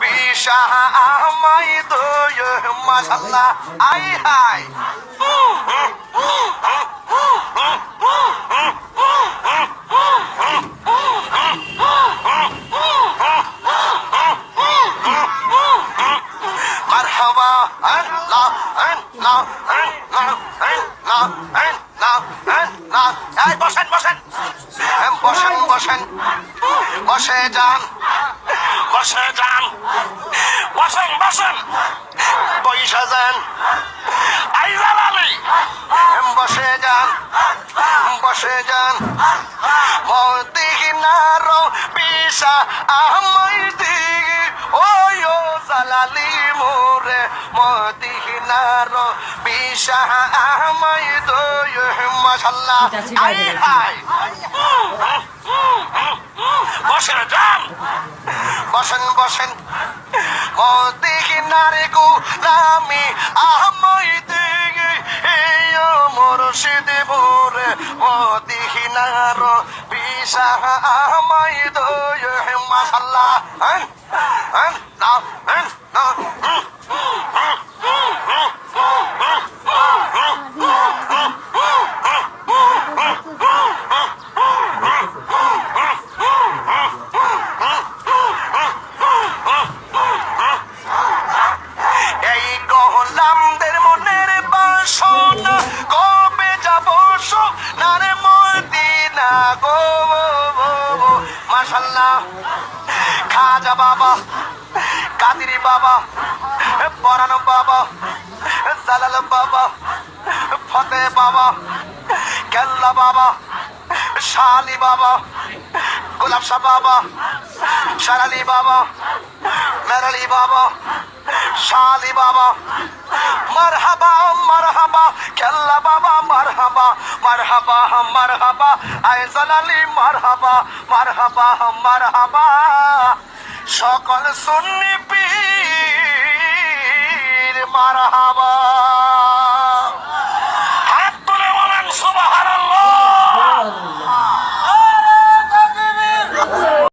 বিশাহ আমায় দয় মাশাআল্লাহ আই হাই মারহাবা আল্লাহ আল্লাহ আল্লাহ আল্লাহ আল্লাহ আল্লাহ এই বসেন বসেন বসেন বসেন বসে যান বসে যান বসেন বসেন পয়সা যান আইজাল আলী বসে যান বসে যান মদিনার বিশা আমায় দিগি ওই ও জালালি মোরে মদিনার বিশা আমায় দয় মাশাআল্লাহ আই হাই বসে যান বসেন বসেন মদিনার গোলামি আমায় দিগি ও মুর্শিদ মোরে মদিনার বিশা আমায় দয় মাশাআল্লাহ না না এই গোলামদের মনের বাসনা কবে যাব সোনার মদিনা গো মাশাআল্লাহ খাজা বাবা কাদির বাবা পরাণ বাবা জালাল বাবা ফতে বাবা কেল্লা বাবা শালি বাবা গোলাপ শাহ বাবা শারালি বাবা মেরালি বাবা শালি বাবা মারহাবা মারহাবা কেল্লা বাবা মারহাবা মারহাবা মারহাবা আয় জালালি মারহাবা মারহাবা মারহাবা সকল সুন্নি পীর মারহাবা